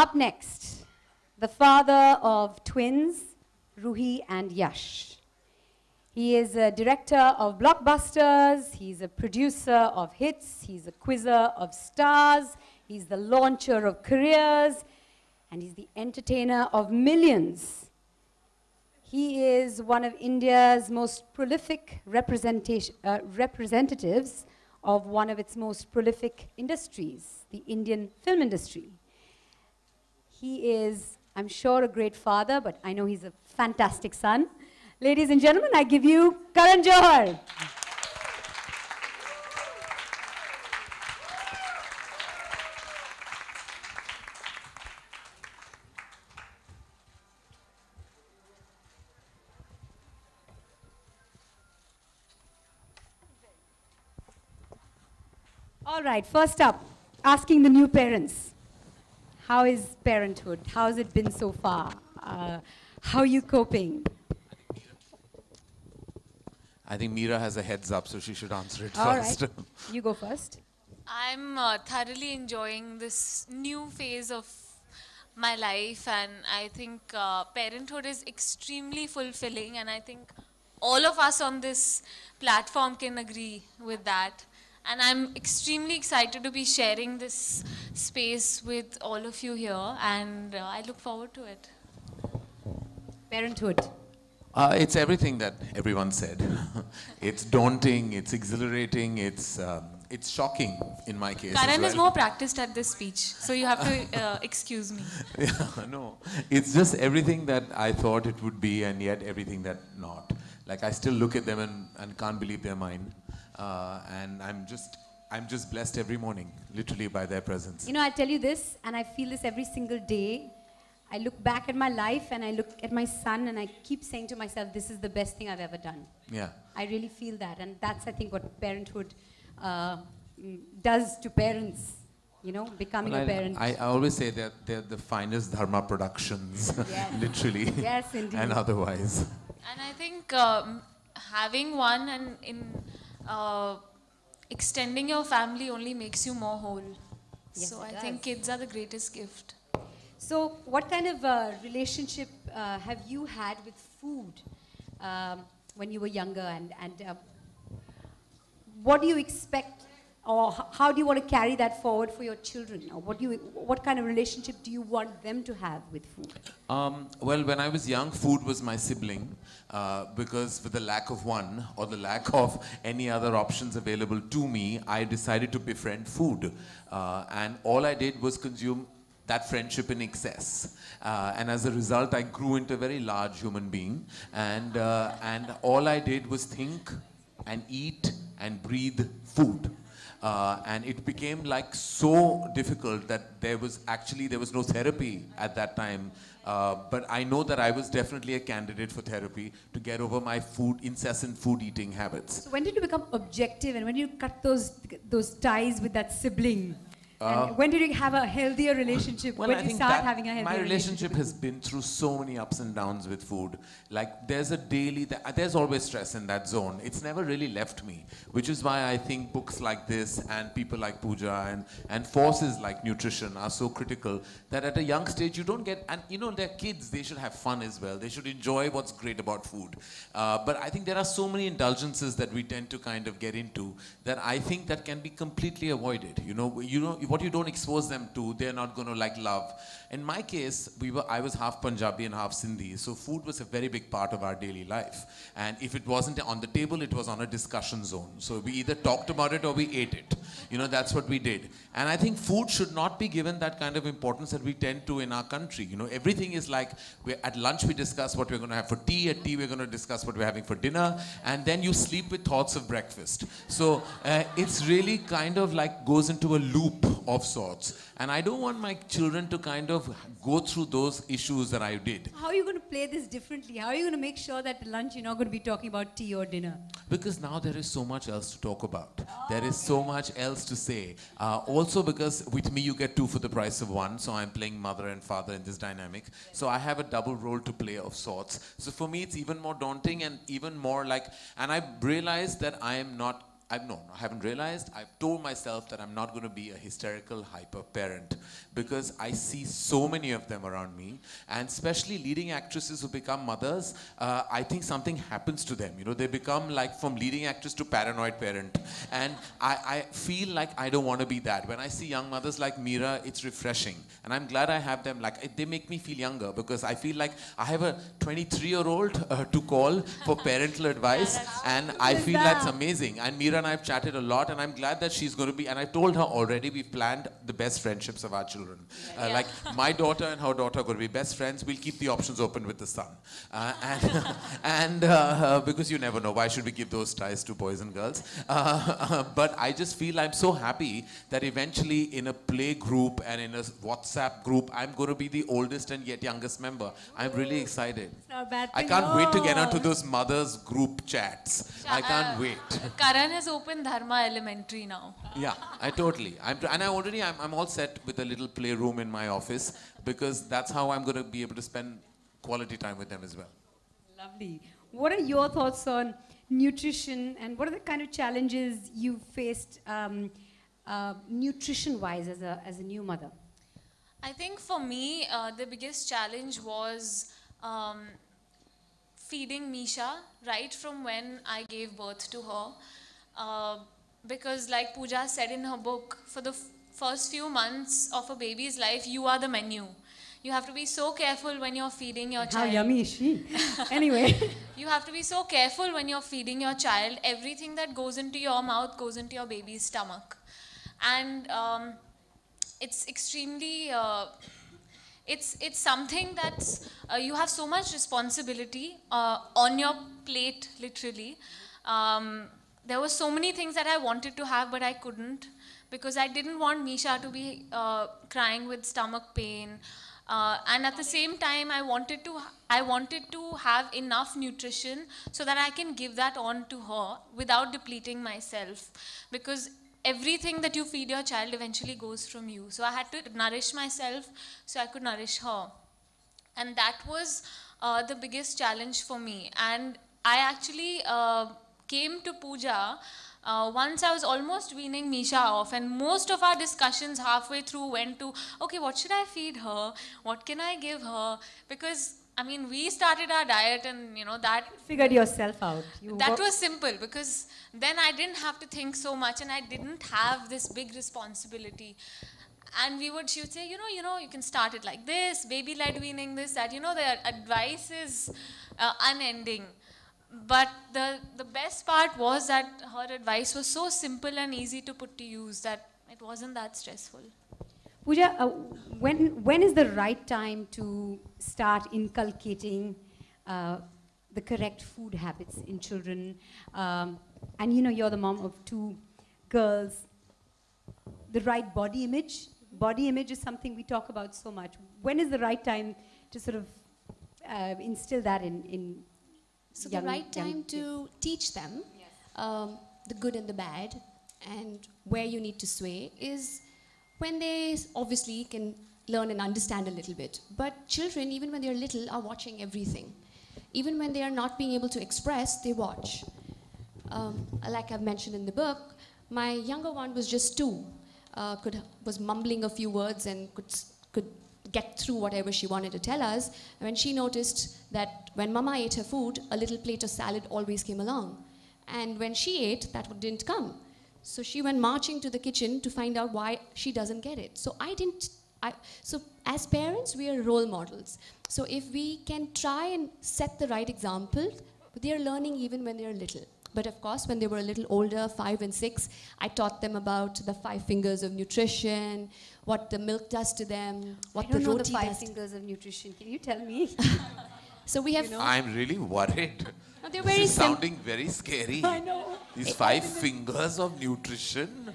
Up next, the father of twins, Ruhi and Yash. He is a director of blockbusters, he's a producer of hits, he's a quizzer of stars, he's the launcher of careers, and he's the entertainer of millions. He is one of India's most prolific representatives of one of its most prolific industries, the Indian film industry. He is, I'm sure, a great father, but I know he's a fantastic son. Ladies and gentlemen, I give you Karan Johar. All right, first up, asking the new parents. How is parenthood? How has it been so far? How are you coping? I think Mira has a heads up, so she should answer it All first. right, you go first. I'm thoroughly enjoying this new phase of my life, and I think parenthood is extremely fulfilling, and I think all of us on this platform can agree with that. And I'm extremely excited to be sharing this space with all of you here, and I look forward to it. Parenthood. It's everything that everyone said. It's daunting, it's exhilarating, it's shocking in my case. Karan is more practiced at this speech, so you have to excuse me. Yeah, no, it's just everything that I thought it would be, and yet everything that not. Like, I still look at them and can't believe they're mine. And I'm just blessed every morning, literally, by their presence. You know, I tell you this, and I feel this every single day. I look back at my life, and I look at my son, and I keep saying to myself, this is the best thing I've ever done. Yeah. I really feel that, and that's, I think, what parenthood does to parents, you know, becoming a parent. I always say that they're the finest dharma productions, Yes. literally. Yes, indeed. And otherwise. And I think having one and extending your family only makes you more whole. Yes, so it I does. think kids are the greatest gift. So what kind of relationship have you had with food when you were younger, and what do you expect, or how do you want to carry that forward for your children? Or what kind of relationship do you want them to have with food? Well, when I was young, food was my sibling, because with the lack of one or the lack of any other options available to me, I decided to befriend food. And all I did was consume that friendship in excess. And as a result, I grew into a very large human being. And all I did was think and eat and breathe food. And it became like so difficult that there was no therapy at that time. But I know that I was definitely a candidate for therapy to get over my incessant food eating habits. So when did you become objective, and when did you cut those ties with that sibling? And when did you have a healthier relationship? Well, when I did you think start that having a healthier my relationship has been through so many ups and downs with food. Like, there's always stress in that zone. It's never really left me, which is why I think books like this and people like Pooja and forces like nutrition are so critical, that at a young stage you don't get, and you know, they're kids, they should have fun as well. They should enjoy what's great about food. But I think there are so many indulgences that we tend to kind of get into that I think that can be completely avoided. You know, what you don't expose them to, they're not going to like love. In my case, I was half Punjabi and half Sindhi, so food was a very big part of our daily life. And if it wasn't on the table, it was on a discussion zone. So we either talked about it or we ate it. You know, that's what we did. And I think food should not be given that kind of importance that we tend to in our country. You know, everything is like, at lunch we discuss what we're going to have for tea, at tea we're going to discuss what we're having for dinner, and then you sleep with thoughts of breakfast. So it's really kind of like goes into a loop of sorts. And I don't want my children to kind of go through those issues that I did. How are you going to play this differently? How are you going to make sure that at lunch you're not going to be talking about tea or dinner? Because now there is so much else to talk about. There is so much else to say. Also because with me you get two for the price of one, so I'm playing mother and father in this dynamic. So I have a double role to play of sorts. So for me it's even more daunting and even more like, and I've realized that I haven't realized, I've told myself that I'm not going to be a hysterical hyper parent. because I see so many of them around me, and especially leading actresses who become mothers. I think something happens to them. You know, they become like from leading actress to paranoid parent, and I feel like I don't want to be that. When I see young mothers like Mira, it's refreshing, and I'm glad I have them. Like, they make me feel younger, because I feel like I have a 23-year-old to call for parental advice, and I feel that's amazing. And Mira and I have chatted a lot, and I'm glad that she's going to be, and I told her already, we've planned the best friendships of our children. Like, my daughter and her daughter are going to be best friends. We'll keep the options open with the son. Because you never know, why should we give those ties to boys and girls? But I just feel I'm so happy that eventually in a play group and in a WhatsApp group, I'm going to be the oldest and yet youngest member. I'm really excited. I can't wait to get onto those mothers group chats. I can't wait. Karan has opened Dharma Elementary now. Yeah, I'm all set with a little playroom in my office, because that's how I'm going to be able to spend quality time with them as well. Lovely. What are your thoughts on nutrition, and what are the kind of challenges you've faced nutrition-wise as a new mother? I think for me, the biggest challenge was feeding Misha right from when I gave birth to her. Because like Pooja said in her book, for the first few months of a baby's life, you are the menu. You have to be so careful when you're feeding your child. How yummy is she? Anyway. You have to be so careful when you're feeding your child. Everything that goes into your mouth goes into your baby's stomach. And it's extremely, it's something that's, you have so much responsibility on your plate, literally. There were so many things that I wanted to have, but I couldn't, because I didn't want Misha to be crying with stomach pain. And at the same time, I wanted to have enough nutrition so that I can give that on to her without depleting myself. Because everything that you feed your child eventually goes from you. So I had to nourish myself so I could nourish her. And that was the biggest challenge for me. And I actually came to Pooja once I was almost weaning Misha off, and most of our discussions halfway through went to, okay, what should I feed her? What can I give her? Because, I mean, we started our diet, and, you know, that... Figured yourself out. That was simple, because then I didn't have to think so much, and I didn't have this big responsibility. And she would say, you know, you can start it like this, baby-led weaning, this, that. You know, the advice is unending. But the best part was that her advice was so simple and easy to put to use that it wasn't that stressful. Pooja, when is the right time to start inculcating the correct food habits in children? And you know, you're the mom of 2 girls. The right body image. Body image is something we talk about so much. When is the right time to sort of instill that in So the right time to teach them the good and the bad and where you need to sway is when they obviously can learn and understand a little bit. But children, even when they're little, are watching everything. Even when they are not being able to express, they watch. Like I've mentioned in the book, my younger one was just 2, was mumbling a few words and could get through whatever she wanted to tell us. And when she noticed that when Mama ate her food, a little plate of salad always came along. And when she ate, that didn't come. So she went marching to the kitchen to find out why she doesn't get it. So so as parents, we are role models. So if we can try and set the right example, they are learning even when they are little. But of course, when they were a little older, 5 and 6, I taught them about the 5 fingers of nutrition, what the milk does to them, what the roti does. I don't know the 5 fingers of nutrition. Can you tell me? So we have... I'm really worried. No, they're very this is sounding very scary. I know. These 5 fingers of nutrition.